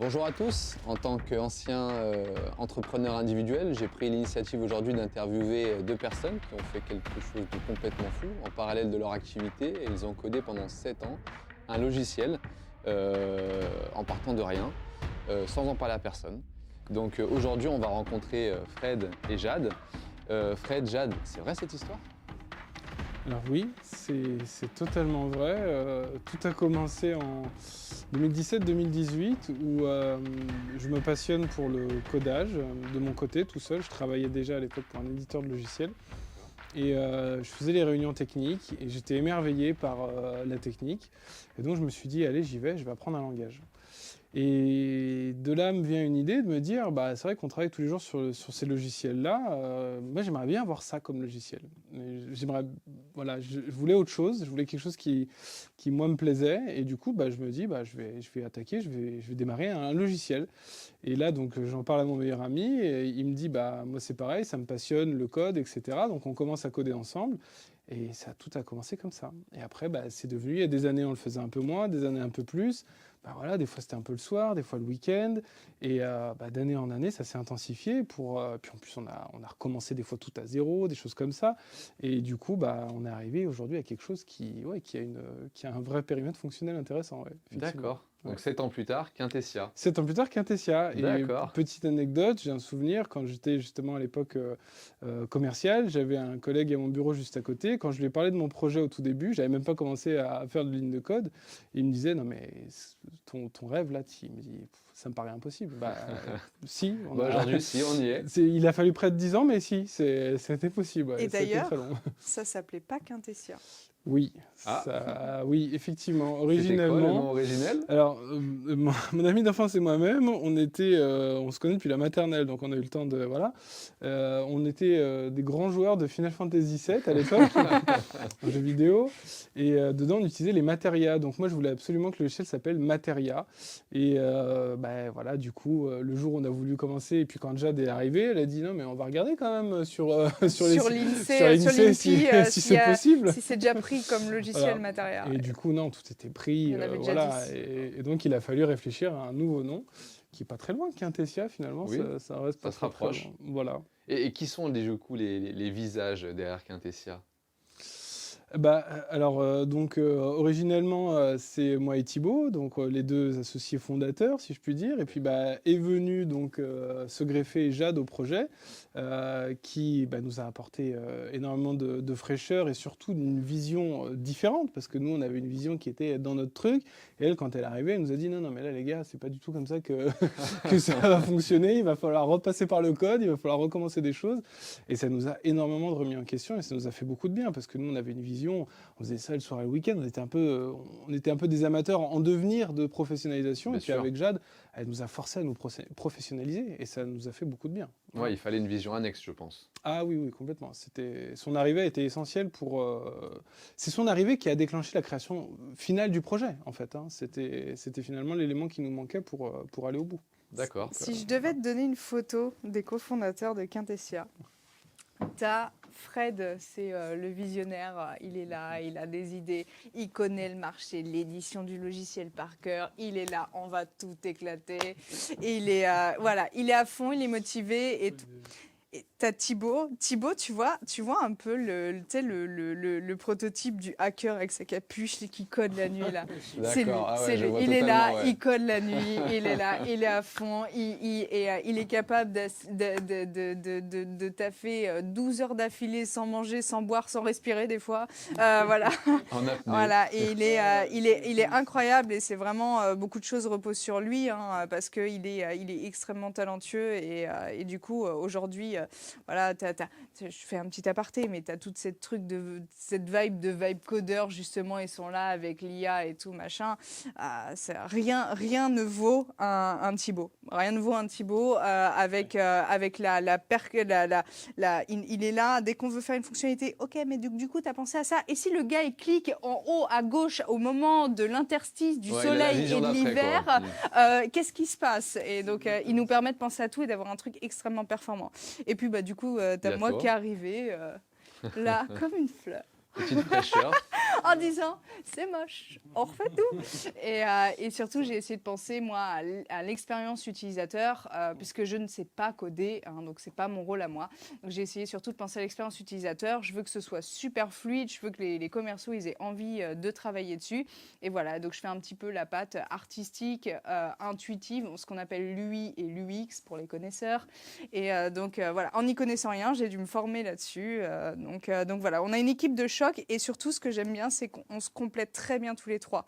Bonjour à tous, en tant qu'ancien entrepreneur individuel, j'ai pris l'initiative aujourd'hui d'interviewer deux personnes qui ont fait quelque chose de complètement fou. En parallèle de leur activité, et ils ont codé pendant 7 ans un logiciel en partant de rien, sans en parler à personne. Donc aujourd'hui, on va rencontrer Fred et Jade. Fred, Jade, c'est vrai cette histoire? Alors oui, c'est totalement vrai. Tout a commencé en 2017-2018 où je me passionne pour le codage de mon côté, tout seul. Je travaillais déjà à l'époque pour un éditeur de logiciels et je faisais les réunions techniques et j'étais émerveillé par la technique. Et donc je me suis dit, allez, j'y vais, je vais apprendre un langage. Et de là me vient une idée de me dire, bah, c'est vrai qu'on travaille tous les jours sur ces logiciels-là. Moi, j'aimerais bien avoir ça comme logiciel. Mais voilà, je voulais autre chose. Je voulais quelque chose qui moi, me plaisait. Et du coup, bah, je me dis, bah, je vais attaquer, je vais démarrer un logiciel. Et là, donc, j'en parle à mon meilleur ami. Et il me dit, bah, moi, c'est pareil, ça me passionne, le code, etc. Donc, on commence à coder ensemble. Et tout a commencé comme ça. Et après, bah, c'est devenu, il y a des années, on le faisait un peu moins, des années un peu plus. Bah voilà, des fois c'était un peu le soir, des fois le week-end, et bah, d'année en année ça s'est intensifié. Puis en plus on a recommencé des fois tout à zéro, des choses comme ça, et du coup bah, on est arrivé aujourd'hui à quelque chose qui a un vrai périmètre fonctionnel intéressant. Ouais, effectivement. D'accord. Ouais. Donc 7 ans plus tard, Quintessia. 7 ans plus tard, Quintessia. Et D'accord. petite anecdote, j'ai un souvenir, quand j'étais justement à l'époque commerciale, j'avais un collègue à mon bureau juste à côté. Quand je lui ai parlé de mon projet au tout début, j'avais même pas commencé à faire de ligne de code. Il me disait, non mais ton rêve là, il me dit, ça me paraît impossible. Bah si, Bah, aujourd'hui, si, on y est. il a fallu près de 10 ans, mais si, c'était possible. Ouais, Et c'était d'ailleurs, très long. ça s'appelait pas Quintessia. Oui, Ah. oui, effectivement. C'était quoi le Originellement, nom originel? alors, mon ami d'enfance et moi-même, on se connaît depuis la maternelle, donc on a eu le temps de, voilà. On était des grands joueurs de Final Fantasy VII à l'époque, en jeu vidéo, et dedans on utilisait les Materia. Donc moi je voulais absolument que le logiciel s'appelle Materia. Et bah, voilà, du coup, le jour où on a voulu commencer, et puis quand Jade est arrivée, elle a dit non mais on va regarder quand même sur Sur l'INSEE l'INPI, si c'est possible. si c'est déjà pris comme logiciel Voilà. matériel. Et du coup, non, tout était pris. Il y en avait déjà Voilà. 10. Et donc, il a fallu réfléchir à un nouveau nom qui est pas très loin. Quintessia, finalement, Oui, ça reste ça pas se très rapproche. loin. Voilà. Et qui sont du coup les visages derrière Quintessia? Bah, alors, originellement, c'est moi et Thibaut, donc les deux associés fondateurs, si je puis dire. Et puis, bah, est venu donc se greffer Jade au projet, qui bah, nous a apporté énormément de fraîcheur et surtout d'une vision différente, parce que nous, on avait une vision qui était dans notre truc. Et elle, quand elle est arrivée, elle nous a dit non, non, mais là, les gars, c'est pas du tout comme ça que ça va fonctionner. Il va falloir repasser par le code, il va falloir recommencer des choses. Et ça nous a énormément remis en question et ça nous a fait beaucoup de bien, parce que nous, on avait une vision. On faisait ça le soir et le week-end. On était un peu des amateurs en devenir de professionnalisation. Bien Et puis sûr. avec Jade, elle nous a forcé à nous professionnaliser et ça nous a fait beaucoup de bien. Ouais, il fallait une vision annexe, je pense. Ah oui, oui, complètement. Son arrivée a été essentielle pour. C'est son arrivée qui a déclenché la création finale du projet, en fait. Hein. C'était finalement l'élément qui nous manquait pour aller au bout. D'accord. Si je devais te donner une photo des cofondateurs de Quintessia, t'as Fred, c'est le visionnaire, il est là, il a des idées, il connaît le marché, l'édition du logiciel par cœur, il est là, on va tout éclater, et il est, voilà, il est à fond, il est motivé, et t'as Thibaut, tu vois un peu le prototype du hacker avec sa capuche et qui code la nuit là. C'est lui, D'accord. Ah ouais, c'est je lui. vois Il est là, totalement, ouais. il code la nuit, il est là, il est à fond, il est capable de taffer 12 heures d'affilée sans manger, sans boire, sans respirer des fois. Voilà. En apnée. Voilà, et il est incroyable et c'est vraiment beaucoup de choses reposent sur lui hein, parce qu'il est, il est extrêmement talentueux et du coup aujourd'hui, voilà, je fais un petit aparté, mais tu as toute cette vibe de vibe codeur justement, ils sont là avec l'IA et tout machin. Rien ne vaut un Thibaut. Rien ne vaut un Thibaut avec il est là dès qu'on veut faire une fonctionnalité. Ok, mais du coup, tu as pensé à ça. Et si le gars il clique en haut à gauche au moment de l'interstice du soleil et de l'hiver, qu'est-ce qui se passe? Et donc, il nous permet de penser à tout et d'avoir un truc extrêmement performant. Et puis, bah, du coup, tu as moi qui est arrivé là comme une fleur. Petite fraîcheur. en disant c'est moche, on refait tout. Et surtout, j'ai essayé de penser moi à l'expérience utilisateur, puisque je ne sais pas coder, hein, donc c'est pas mon rôle à moi. Donc j'ai essayé surtout de penser à l'expérience utilisateur. Je veux que ce soit super fluide, je veux que les commerciaux ils aient envie de travailler dessus. Et voilà, donc je fais un petit peu la patte artistique, intuitive, ce qu'on appelle l'UI et l'UX pour les connaisseurs. Et donc voilà, en n'y connaissant rien, j'ai dû me former là-dessus. Donc voilà, on a une équipe de choc et surtout ce que j'aime bien, c'est qu'on se complète très bien tous les trois.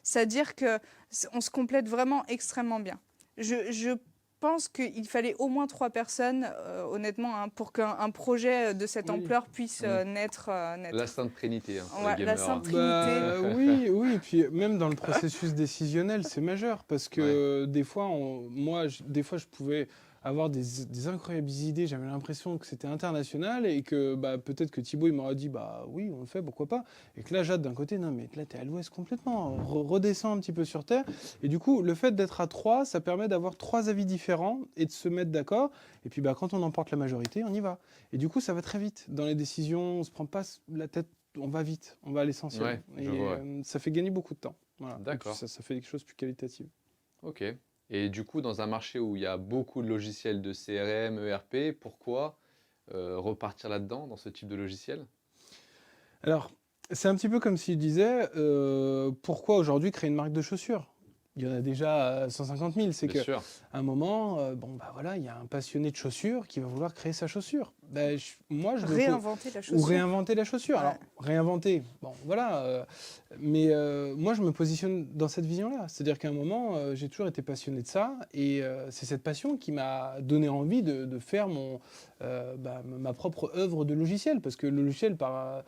C'est-à-dire qu'on se complète vraiment extrêmement bien. Je pense qu'il fallait au moins 3 personnes, honnêtement, hein, pour qu'un projet de cette ampleur puisse naître. La Sainte Trinité. Hein, pour Ouais, les la gamers. Sainte Trinité. Oui, et puis même dans le processus décisionnel, c'est majeur parce que des fois, des fois, je pouvais avoir des incroyables idées. J'avais l'impression que c'était international et que peut-être que Thibaut il m'aurait dit oui, on le fait, pourquoi pas. Et que là, Jade d'un côté, non mais là t'es à l'ouest complètement, redescends un petit peu sur terre. Et du coup, le fait d'être à 3, ça permet d'avoir 3 avis différents et de se mettre d'accord. Et puis quand on emporte la majorité, on y va. Et du coup, ça va très vite. Dans les décisions, on se prend pas la tête. On va vite, on va à l'essentiel. Ça fait gagner beaucoup de temps. Voilà. D'accord. Ça fait quelque chose de plus qualitatif. Ok. Et du coup, dans un marché où il y a beaucoup de logiciels de CRM, ERP, pourquoi repartir là-dedans, dans ce type de logiciel? Alors, c'est un petit peu comme si je disais, pourquoi aujourd'hui créer une marque de chaussures? Il y en a déjà 150 000. C'est Bien qu'à sûr. un moment, il y a un passionné de chaussures qui va vouloir créer sa chaussure. Réinventer la chaussure. Ou réinventer la chaussure. Ouais. Alors, réinventer, mais moi, je me positionne dans cette vision-là. C'est-à-dire qu'à un moment, j'ai toujours été passionné de ça. Et c'est cette passion qui m'a donné envie de faire ma propre œuvre de logiciel. Parce que le logiciel, par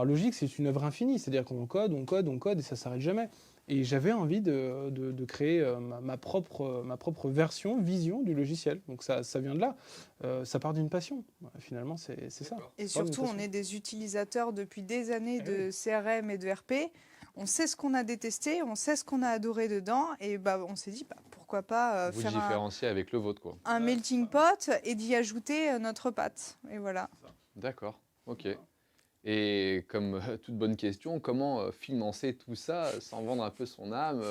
logique, c'est une œuvre infinie. C'est-à-dire qu'on code, on code, on code et ça ne s'arrête jamais. Et j'avais envie de créer ma propre vision du logiciel. Donc ça vient de là. Ça part d'une passion. Finalement, c'est ça. Et surtout, on est des utilisateurs depuis des années de CRM et de RP. On sait ce qu'on a détesté, on sait ce qu'on a adoré dedans. Et on s'est dit, pourquoi pas Vous faire différencier avec le vôtre, quoi. un melting pot et d'y ajouter notre patte. Et voilà. D'accord, ok. Et comme toute bonne question, comment financer tout ça sans vendre un peu son âme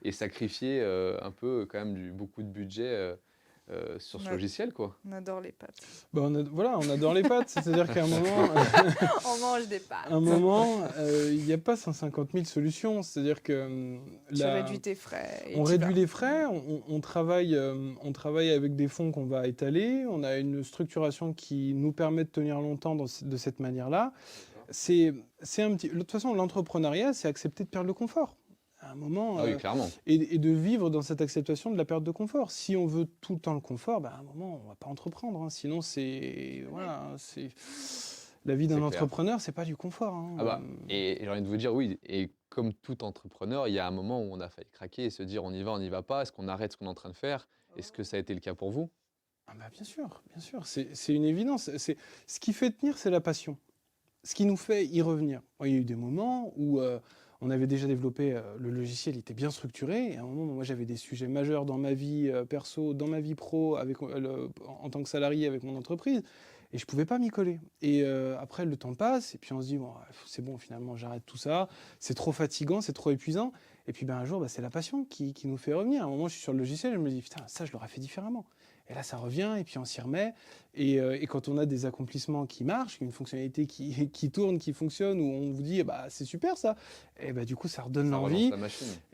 et sacrifier un peu quand même beaucoup de budget sur ce logiciel, quoi? On adore les pâtes. On adore les pâtes. C'est-à-dire qu'à un moment, on mange des pâtes. un moment, il n'y a pas 150 000 solutions. C'est-à-dire que tu réduis tes frais. On réduit les frais. On travaille avec des fonds qu'on va étaler. On a une structuration qui nous permet de tenir longtemps de cette manière-là. De toute façon, l'entrepreneuriat, c'est accepter de perdre le confort. À un moment, oui, clairement. Et de vivre dans cette acceptation de la perte de confort. Si on veut tout le temps le confort, à un moment, on ne va pas entreprendre. Hein. Sinon, la vie d'un entrepreneur, c'est pas du confort. Hein. Et j'ai envie de vous dire, oui, et comme tout entrepreneur, il y a un moment où on a failli craquer et se dire on y va pas, est-ce qu'on arrête ce qu'on est en train de faire? Est-ce que ça a été le cas pour vous? Bien sûr. C'est une évidence. Ce qui fait tenir, c'est la passion. Ce qui nous fait y revenir. Il y a eu des moments où on avait déjà développé le logiciel, il était bien structuré. Et à un moment, moi, j'avais des sujets majeurs dans ma vie perso, dans ma vie pro, en tant que salarié avec mon entreprise. Et je ne pouvais pas m'y coller. Et après, le temps passe, et puis on se dit, c'est bon, finalement, j'arrête tout ça. C'est trop fatigant, c'est trop épuisant. Et puis un jour, c'est la passion qui nous fait revenir. À un moment, je suis sur le logiciel, je me dis, putain, ça, je l'aurais fait différemment. Et là, ça revient, et puis on s'y remet. Et quand on a des accomplissements qui marchent, une fonctionnalité qui tourne, qui fonctionne, où on vous dit, c'est super ça, et du coup, ça redonne l'envie.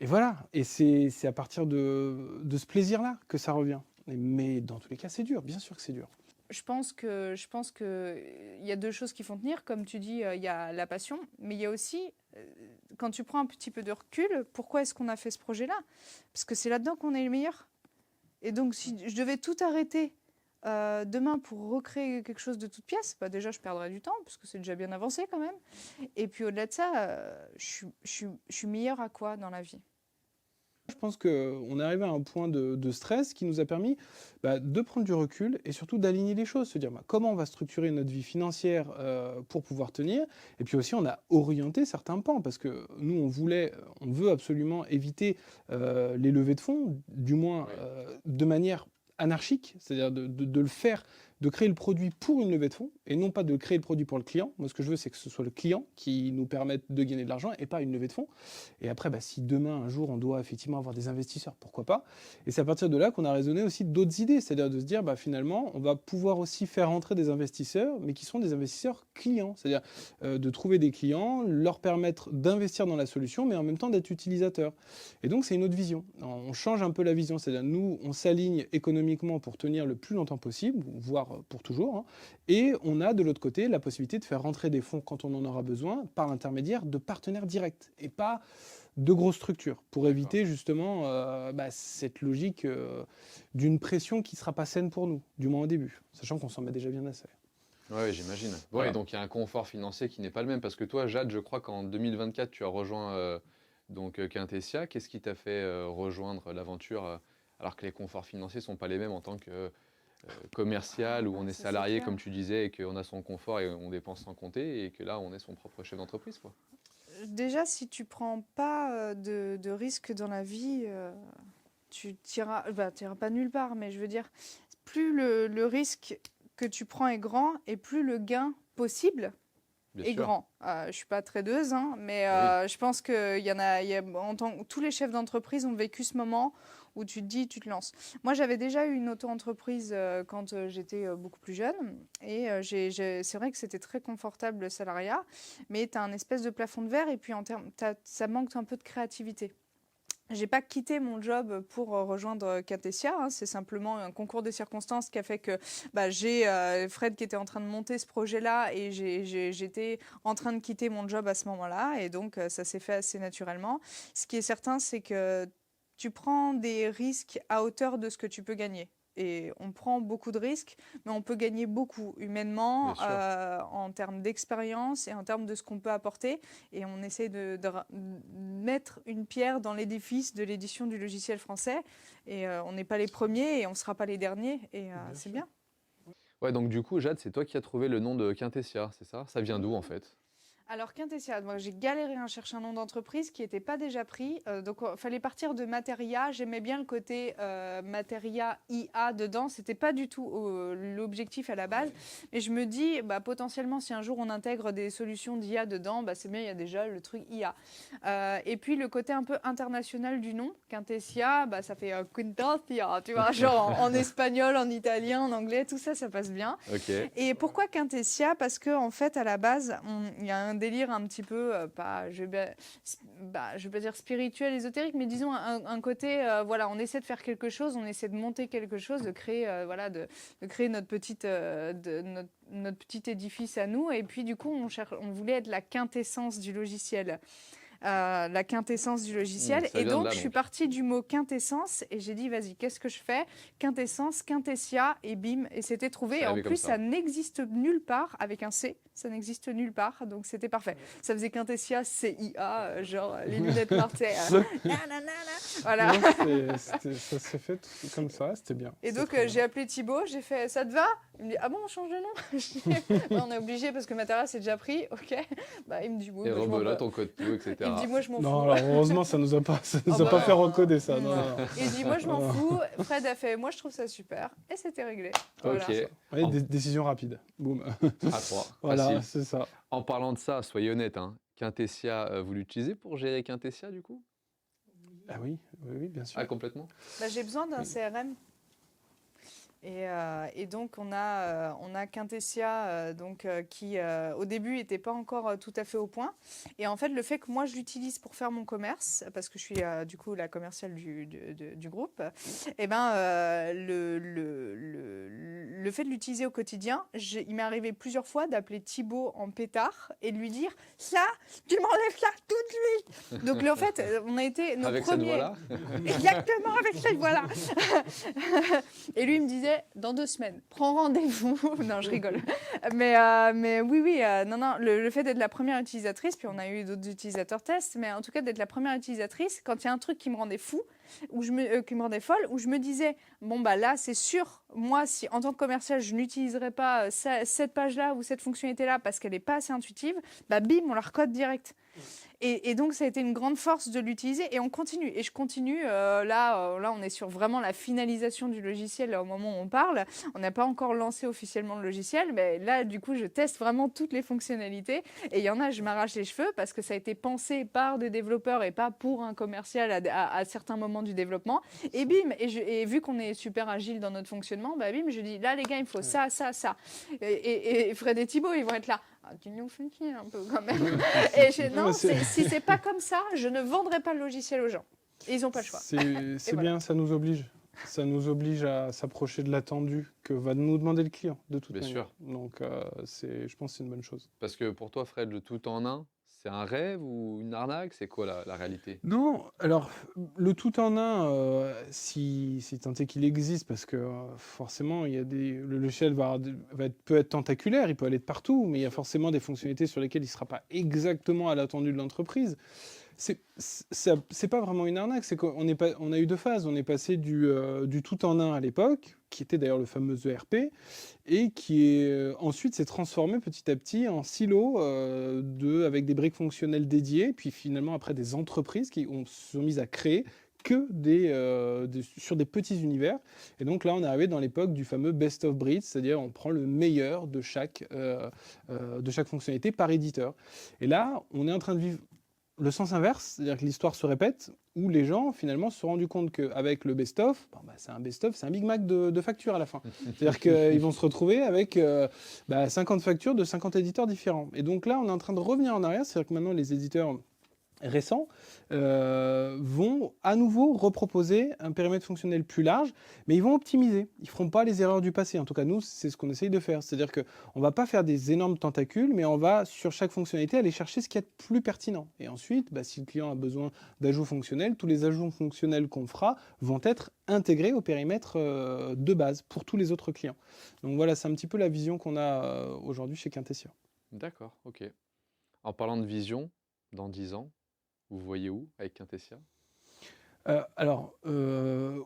Et voilà. Et c'est à partir de ce plaisir-là que ça revient. Mais dans tous les cas, c'est dur. Bien sûr que c'est dur. Je pense que il y a 2 choses qui font tenir. Comme tu dis, il y a la passion, mais il y a aussi, quand tu prends un petit peu de recul, pourquoi est-ce qu'on a fait ce projet-là? Parce que c'est là-dedans qu'on est le meilleur. Et donc, si je devais tout arrêter demain pour recréer quelque chose de toute pièce, déjà, je perdrais du temps, parce que c'est déjà bien avancé quand même. Et puis, au-delà de ça, je suis meilleure à quoi dans la vie? Je pense qu'on est arrivé à un point de stress qui nous a permis de prendre du recul et surtout d'aligner les choses, se dire comment on va structurer notre vie financière pour pouvoir tenir. Et puis aussi, on a orienté certains pans parce que nous, on veut absolument éviter les levées de fonds, du moins de manière anarchique, c'est-à-dire de le faire de créer le produit pour une levée de fonds et non pas de créer le produit pour le client. Moi, ce que je veux, c'est que ce soit le client qui nous permette de gagner de l'argent et pas une levée de fonds. Et après, si demain, un jour, on doit effectivement avoir des investisseurs, pourquoi pas? Et c'est à partir de là qu'on a raisonné aussi d'autres idées, c'est-à-dire de se dire, finalement, on va pouvoir aussi faire entrer des investisseurs, mais qui sont des investisseurs clients, c'est-à-dire de trouver des clients, leur permettre d'investir dans la solution, mais en même temps d'être utilisateurs. Et donc, c'est une autre vision. On change un peu la vision, c'est-à-dire nous, on s'aligne économiquement pour tenir le plus longtemps possible, voire pour toujours, hein, et on a de l'autre côté la possibilité de faire rentrer des fonds quand on en aura besoin par l'intermédiaire de partenaires directs et pas de grosses structures pour éviter justement cette logique d'une pression qui ne sera pas saine pour nous, du moins au début, sachant qu'on s'en met déjà bien assez. Oui, j'imagine. Voilà. Ouais, donc il y a un confort financier qui n'est pas le même parce que toi, Jade, je crois qu'en 2024, tu as rejoint Quintessia. Qu'est-ce qui t'a fait rejoindre l'aventure alors que les conforts financiers ne sont pas les mêmes en tant que commercial où on est Ça, c'est salarié, clair. comme tu disais, et qu'on a son confort et on dépense sans compter, et que là, on est son propre chef d'entreprise, quoi. Déjà, si tu prends pas de risques dans la vie, tu t'iras pas nulle part. Mais je veux dire, plus le risque que tu prends est grand et plus le gain possible Bien est sûr. grand. Je suis pas tradeuse, hein, mais Oui. je pense qu'il y en a, tous les chefs d'entreprise ont vécu ce moment où tu te dis, tu te lances. Moi, j'avais déjà eu une auto-entreprise quand j'étais beaucoup plus jeune. Et c'est vrai que c'était très confortable le salariat, mais tu as un espèce de plafond de verre et puis ça manque un peu de créativité. J'ai pas quitté mon job pour rejoindre Quintessia, hein. C'est simplement un concours de circonstances qui a fait que j'ai Fred qui était en train de monter ce projet-là et j'étais en train de quitter mon job à ce moment-là. Et donc, ça s'est fait assez naturellement. Ce qui est certain, c'est que tu prends des risques à hauteur de ce que tu peux gagner. Et on prend beaucoup de risques, mais on peut gagner beaucoup humainement, Bien sûr. en termes d'expérience et en termes de ce qu'on peut apporter. Et on essaie de mettre une pierre dans l'édifice de l'édition du logiciel français. Et on n'est pas les premiers et on ne sera pas les derniers. Et c'est sûr. bien. Ouais, donc du coup, Jade, c'est toi qui as trouvé le nom de Quintessia, c'est ça? Ça vient d'où, en fait? Alors, Quintessia, moi j'ai galéré à chercher un nom d'entreprise qui n'était pas déjà pris. Donc, il fallait partir de Materia. J'aimais bien le côté Materia IA dedans. Ce n'était pas du tout l'objectif à la base. Mais je me dis, potentiellement, si un jour on intègre des solutions d'IA dedans, c'est bien, il y a déjà le truc IA. Et puis, le côté un peu international du nom, Quintessia, ça fait Quintessia, tu vois, genre en espagnol, en italien, en anglais, tout ça, ça passe bien. Ok. Et pourquoi Quintessia? Parce qu'en fait, à la base, il y a un délire un petit peu, je vais pas dire spirituel, ésotérique, mais disons un côté, on essaie de faire quelque chose, on essaie de monter quelque chose, de créer, de créer notre petit édifice à nous. Et puis, du coup, on voulait être la quintessence du logiciel. La quintessence du logiciel. Ça Et vient de donc, là, je suis donc. partie du mot quintessence et j'ai dit, vas-y, qu'est-ce que je fais? Quintessence, Quintessia, et bim, et c'était trouvé. C'est Et en arrivé comme plus, ça. ça n'existe nulle part avec un C, ça n'existe nulle part, donc c'était parfait. Ça faisait Quintessia, CIA, genre les lunettes noires, tu sais, nanana, voilà. Non, ça s'est fait comme ça, c'était bien. Et C'était donc, très j'ai bien. appelé Thibaut, j'ai fait, ça te va? Il me dit, ah bon, on change de nom? Je dis, on est obligé parce que Matera, c'est déjà pris, ok. Il me dit, oui, Et je m'en rebelote bats. ton code tout, etc. Il me dit, moi, je m'en Non, fous. alors heureusement, ça nous a pas Ah bah fait non, recoder ça. Non, non. non. Et il dit, moi, je m'en fous. Fred a fait, moi, je trouve ça super. Et c'était réglé. Voilà. Ok. Ouais, décision rapide. Boum. À 3. Voilà, Facile. c'est ça. En parlant de ça, soyez honnête, hein, Quintessia, vous l'utilisez pour gérer Quintessia, du coup? Ah oui, oui, bien sûr. Ah, complètement? J'ai besoin d'un CRM. Et donc, on a Quintessia qui, au début, n'était pas encore tout à fait au point. Et en fait, le fait que moi, je l'utilise pour faire mon commerce, parce que je suis du coup la commerciale du groupe, et le fait de l'utiliser au quotidien, il m'est arrivé plusieurs fois d'appeler Thibaut en pétard et de lui dire « Ça, tu m'enlèves ça tout de suite !» Donc, en fait, on a été nos Avec premiers... cette voix-là? Exactement, avec cette voix-là. Et lui, il me disait, dans 2 semaines, prends rendez-vous. Non, je rigole. Mais oui, non, le fait d'être la première utilisatrice, puis on a eu d'autres utilisateurs tests, mais en tout cas, d'être la première utilisatrice, quand il y a un truc qui me rendait fou, qui me rendait folle, où je me disais, bon, là, c'est sûr, moi, si en tant que commercial, je n'utiliserais pas cette page-là ou cette fonctionnalité-là parce qu'elle n'est pas assez intuitive, bim, on la recode direct. Et donc, ça a été une grande force de l'utiliser et on continue. Et je continue. Là, on est sur vraiment la finalisation du logiciel là, au moment où on parle. On n'a pas encore lancé officiellement le logiciel, mais là, du coup, je teste vraiment toutes les fonctionnalités. Et il y en a, je m'arrache les cheveux parce que ça a été pensé par des développeurs et pas pour un commercial à certains moments du développement. Et bim, et vu qu'on est super agile dans notre fonctionnement, bah bim, je dis là, les gars, il faut ça, ça, ça. Et Fred et Thibaut, ils vont être là. Ah, tu nous fais chier un peu quand même. Et non, si c'est pas comme ça, je ne vendrai pas le logiciel aux gens. Et ils n'ont pas le choix. C'est voilà. bien, ça nous oblige. Ça nous oblige à s'approcher de l'attendu que va nous demander le client, de toute Bien manière. sûr. Donc, je pense que c'est une bonne chose. Parce que pour toi, Fred, le tout en un, c'est un rêve ou une arnaque? C'est quoi la réalité? Non, alors, le tout en un, si tant est qu'il existe, parce que forcément, le logiciel peut être tentaculaire, il peut aller de partout, mais il y a forcément des fonctionnalités sur lesquelles il ne sera pas exactement à l'attendu de l'entreprise. C'est pas vraiment une arnaque, c'est qu'on on a eu deux phases. On est passé du tout en un à l'époque, qui était d'ailleurs le fameux ERP, et qui ensuite s'est transformé petit à petit en silo avec des briques fonctionnelles dédiées, puis finalement après des entreprises qui se sont mises à créer que sur des petits univers. Et donc là, on est arrivé dans l'époque du fameux best of breed, c'est-à-dire on prend le meilleur de chaque fonctionnalité par éditeur. Et là, on est en train de vivre le sens inverse, c'est-à-dire que l'histoire se répète, où les gens finalement se sont rendus compte qu'avec le best-of, c'est un best-of, c'est un Big Mac de factures à la fin. C'est-à-dire qu'ils vont se retrouver avec 50 factures de 50 éditeurs différents. Et donc là, on est en train de revenir en arrière, c'est-à-dire que maintenant les éditeurs récents vont à nouveau reproposer un périmètre fonctionnel plus large, mais ils vont optimiser. Ils ne feront pas les erreurs du passé. En tout cas, nous, c'est ce qu'on essaye de faire. C'est-à-dire qu'on ne va pas faire des énormes tentacules, mais on va, sur chaque fonctionnalité, aller chercher ce qu'il y a de plus pertinent. Et ensuite, si le client a besoin d'ajouts fonctionnels, tous les ajouts fonctionnels qu'on fera vont être intégrés au périmètre de base pour tous les autres clients. Donc voilà, c'est un petit peu la vision qu'on a aujourd'hui chez Quintessia. D'accord, ok. En parlant de vision, dans 10 ans, vous voyez où avec Quintessia?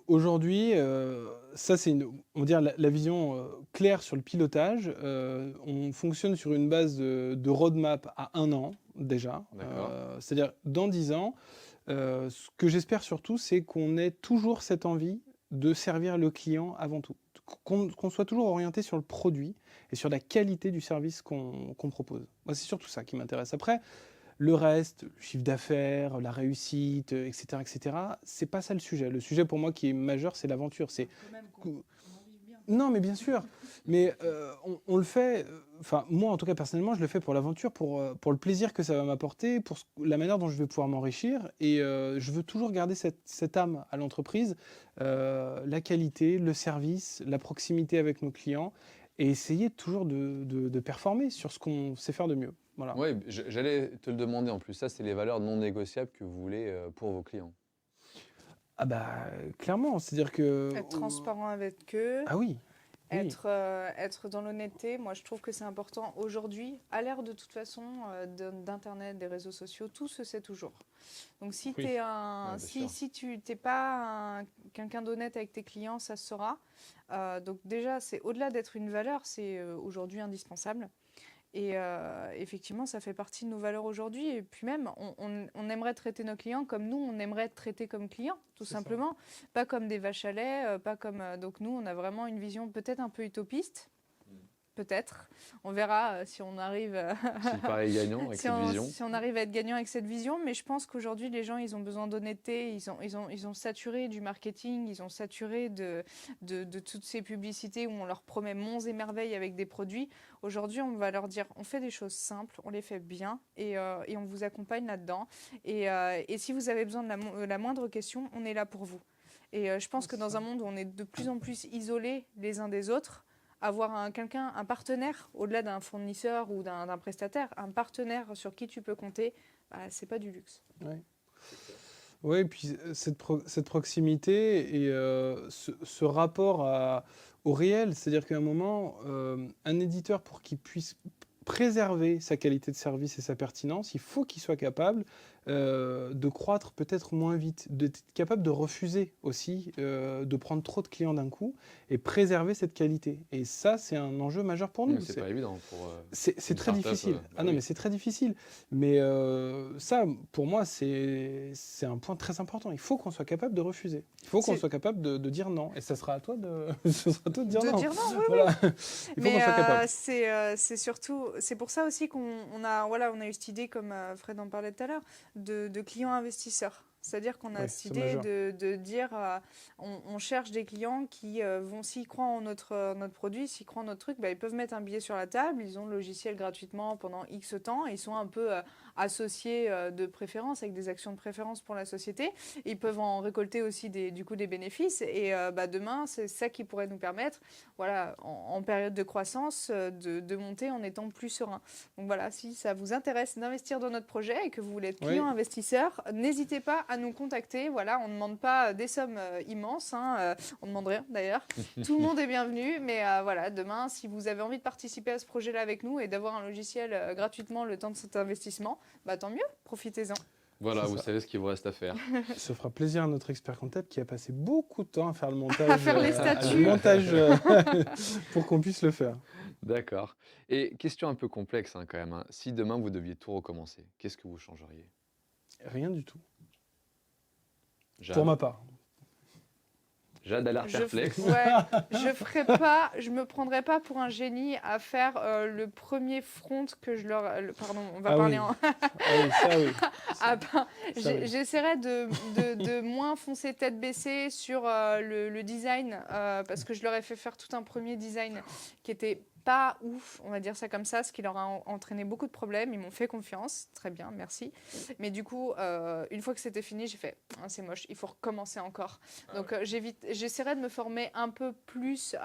Aujourd'hui, ça c'est on va dire la vision claire sur le pilotage. On fonctionne sur une base de roadmap à 1 an déjà. C'est-à-dire dans 10 ans, ce que j'espère surtout, c'est qu'on ait toujours cette envie de servir le client avant tout. Qu'on soit toujours orienté sur le produit et sur la qualité du service qu'on propose. Moi, c'est surtout ça qui m'intéresse. Après, le reste, le chiffre d'affaires, la réussite, etc., c'est pas ça le sujet. Le sujet pour moi qui est majeur, c'est l'aventure. Non, mais bien sûr. Mais on le fait. Enfin, moi, en tout cas, personnellement, je le fais pour l'aventure, pour le plaisir que ça va m'apporter, pour la manière dont je vais pouvoir m'enrichir. Et je veux toujours garder cette âme à l'entreprise, la qualité, le service, la proximité avec nos clients, et essayer toujours de performer sur ce qu'on sait faire de mieux. Voilà. Oui, j'allais te le demander en plus. Ça, c'est les valeurs non négociables que vous voulez pour vos clients. Ah clairement, c'est-à-dire que... Être transparent avec eux. Ah oui. Être dans l'honnêteté, moi je trouve que c'est important aujourd'hui, à l'ère de toute façon d'Internet, des réseaux sociaux, tout se sait toujours. Donc si tu n'es pas quelqu'un d'honnête avec tes clients, ça se saura. Donc déjà, c'est au-delà d'être une valeur, c'est aujourd'hui indispensable. Et effectivement, ça fait partie de nos valeurs aujourd'hui. Et puis même, on aimerait traiter nos clients comme nous, on aimerait être traités comme clients, tout simplement. Ça. Pas comme des vaches à lait, pas comme... donc nous, on a vraiment une vision peut-être un peu utopiste. Peut-être. On verra si on arrive... S'il paraît gagnant avec cette vision. Si on arrive à être gagnant avec cette vision. Mais je pense qu'aujourd'hui, les gens, ils ont besoin d'honnêteté. Ils ont saturé du marketing. Ils ont saturé de toutes ces publicités où on leur promet monts et merveilles avec des produits. Aujourd'hui, on va leur dire, on fait des choses simples, on les fait bien et on vous accompagne là-dedans. Et si vous avez besoin de la moindre question, on est là pour vous. Et je pense que dans un monde où on est de plus en plus isolés les uns des autres, avoir un partenaire, au-delà d'un fournisseur ou d'un prestataire, un partenaire sur qui tu peux compter, c'est pas du luxe. Oui, et puis cette proximité et ce rapport au réel, c'est-à-dire qu'à un moment, un éditeur, pour qu'il puisse préserver sa qualité de service et sa pertinence, il faut qu'il soit capable de croître peut-être moins vite, d'être capable de refuser aussi, de prendre trop de clients d'un coup et préserver cette qualité. Et ça, c'est un enjeu majeur pour nous. C'est pas évident pour C'est une très start-up, difficile. bah Ah non, oui. mais c'est très difficile. Mais ça, pour moi, c'est un point très important. Il faut qu'on soit capable de refuser. Il faut qu'on C'est- soit capable de dire non. Et ça sera à toi de, ce sera à toi de dire De non. dire non, oui. Voilà. Il faut qu'on Mais soit capable. c'est surtout, c'est pour ça aussi qu'on a, voilà, on a eu cette idée, comme Fred en parlait tout à l'heure, de clients investisseurs. C'est-à-dire qu'on a Oui, cette c'est idée majeur. de dire, on cherche des clients qui vont, s'ils croient en notre produit, s'ils croient en notre truc, bah, ils peuvent mettre un billet sur la table, ils ont le logiciel gratuitement pendant X temps, et ils sont un peu associés de préférence, avec des actions de préférence pour la société. Ils peuvent en récolter aussi du coup des bénéfices, et bah, demain, c'est ça qui pourrait nous permettre, voilà, en période de croissance, de monter en étant plus serein. Donc voilà, si ça vous intéresse d'investir dans notre projet et que vous voulez être client Oui. investisseur, n'hésitez pas à nous contacter. Voilà, on ne demande pas des sommes immenses, hein, on ne demande rien d'ailleurs. Tout le monde est bienvenu, mais voilà, demain, si vous avez envie de participer à ce projet-là avec nous et d'avoir un logiciel gratuitement le temps de cet investissement, bah tant mieux, profitez-en. Voilà, C'est vous ça. savez ce qu'il vous reste à faire. Ça fera plaisir à notre expert comptable qui a passé beaucoup de temps à faire le montage, À faire les statuts. pour qu'on puisse le faire. D'accord. Et question un peu complexe hein, quand même, hein. Si demain vous deviez tout recommencer, qu'est-ce que vous changeriez? Rien du tout. Jade, Pour ma part. Jade a l'air Je perplexe. je me prendrais pas pour un génie à faire le premier front que je leur. Pardon, on va Ah parler oui. en. Ah oui, ça oui. Ah ben, Ça, oui. j'essaierai de moins foncer tête baissée sur le design parce que je leur ai fait faire tout un premier design qui était pas ouf, on va dire ça comme ça, ce qui leur a entraîné beaucoup de problèmes. Ils m'ont fait confiance, très bien, merci. Mais du coup, une fois que c'était fini, j'ai fait ah, c'est moche, il faut recommencer encore. Donc j'essaierai de me former un peu plus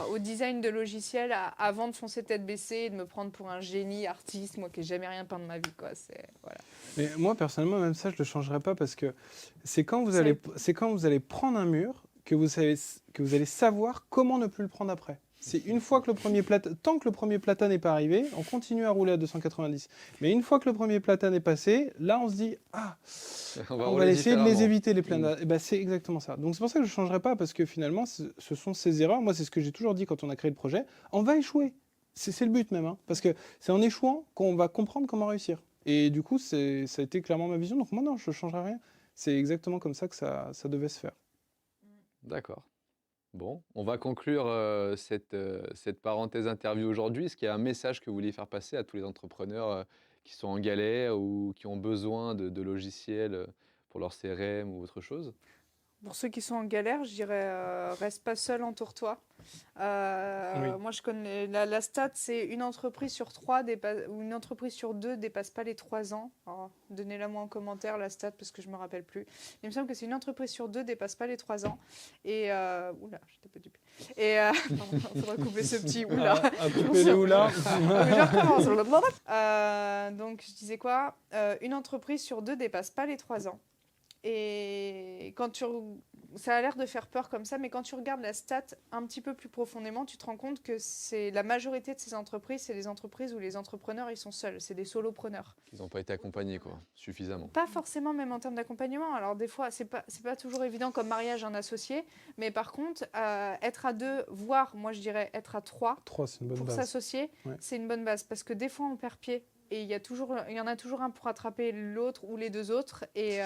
au design de logiciels avant de foncer tête baissée et de me prendre pour un génie artiste, moi qui n'ai jamais rien peint de ma vie, quoi. Voilà. Mais moi, personnellement, même ça, je ne le changerai pas parce que c'est quand vous Ça allez prendre un mur que vous allez savoir comment ne plus le prendre après. C'est une fois que tant que le premier platane n'est pas arrivé, on continue à rouler à 290. Mais une fois que le premier platane est passé, là, on se dit ah, on va rouler essayer de les différemment. éviter les plananes. Et ben, c'est exactement ça. Donc c'est pour ça que je ne changerai pas parce que finalement, ce sont ces erreurs. Moi, c'est ce que j'ai toujours dit quand on a créé le projet. On va échouer. C'est le but même, hein, parce que c'est en échouant qu'on va comprendre comment réussir. Et du coup, ça a été clairement ma vision. Donc moi, non, je ne changerai rien. C'est exactement comme ça que ça devait se faire. D'accord. Bon, on va conclure cette parenthèse interview aujourd'hui. Est-ce qu'il y a un message que vous voulez faire passer à tous les entrepreneurs qui sont en galère ou qui ont besoin de logiciels pour leur CRM ou autre chose? Pour ceux qui sont en galère, je dirais reste pas seul, entoure-toi. Oui. Moi, je connais la stat, c'est une entreprise sur 3 ou une entreprise sur 2 dépasse pas les 3 ans. Alors, donnez-la moi en commentaire la stat parce que je me rappelle plus. Il me semble que c'est une entreprise sur 2 dépasse pas les 3 ans. Et oula, j'étais pas dupée. Et il faudrait couper ce petit oula. À couper les oula. Mais je recommence. Donc, je disais quoi une entreprise sur 2 dépasse pas les 3 ans. Et ça a l'air de faire peur comme ça, mais quand tu regardes la stat un petit peu plus profondément, tu te rends compte que c'est la majorité de ces entreprises, c'est des entreprises où les entrepreneurs, ils sont seuls, c'est des solopreneurs. Ils n'ont pas été accompagnés, quoi, suffisamment. Pas forcément même en termes d'accompagnement. Alors des fois, c'est pas toujours évident comme mariage un associé, mais par contre, être à 2, voire, moi je dirais être à 3 C'est une bonne pour base. s'associer, Ouais. c'est une bonne base. Parce que des fois, on perd pied. Et il y en a toujours un pour attraper l'autre ou les deux autres. Et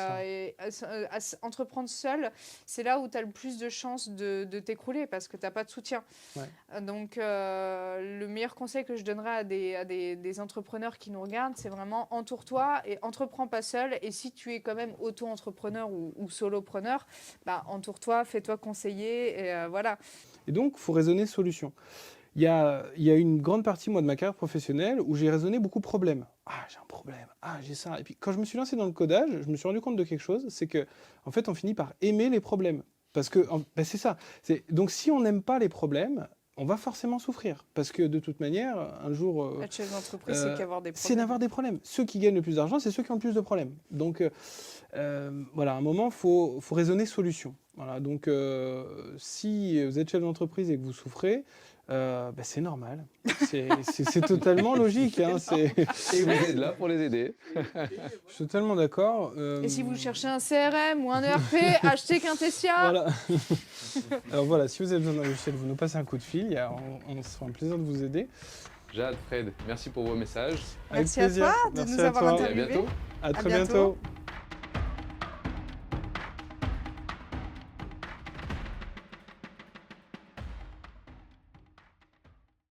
entreprendre seul, c'est là où tu as le plus de chances de t'écrouler parce que tu n'as pas de soutien. Ouais. Donc, le meilleur conseil que je donnerais à des entrepreneurs qui nous regardent, c'est vraiment entoure-toi et entreprends pas seul. Et si tu es quand même auto-entrepreneur ou solopreneur, bah, entoure-toi, fais-toi conseiller. Et voilà. Et donc, il faut raisonner solution. Il y a une grande partie, moi, de ma carrière professionnelle où j'ai raisonné beaucoup problème. Ah, j'ai un problème. Ah, j'ai ça. Et puis, quand je me suis lancé dans le codage, je me suis rendu compte de quelque chose, c'est que, en fait, on finit par aimer les problèmes. Parce que, c'est ça. Donc, si on n'aime pas les problèmes, on va forcément souffrir. Parce que, de toute manière, un jour... Être chef d'entreprise, c'est qu'avoir des problèmes. C'est d'avoir des problèmes. Ceux qui gagnent le plus d'argent, c'est ceux qui ont le plus de problèmes. Donc, voilà, à un moment, il faut raisonner solution. Voilà, donc, si vous êtes chef d'entreprise et que vous souffrez, C'est normal. C'est totalement logique. Hein, Et vous êtes là pour les aider. Je suis totalement d'accord. Et si vous cherchez un CRM ou un ERP, achetez Quintessia. Voilà. Alors voilà, si vous avez besoin d'un logiciel, vous nous passez un coup de fil. On se fera un plaisir de vous aider. Jade, Fred, merci pour vos messages. Avec Merci plaisir. à toi de Merci nous à avoir toi. Et à interviewés. bientôt. À très bientôt. bientôt.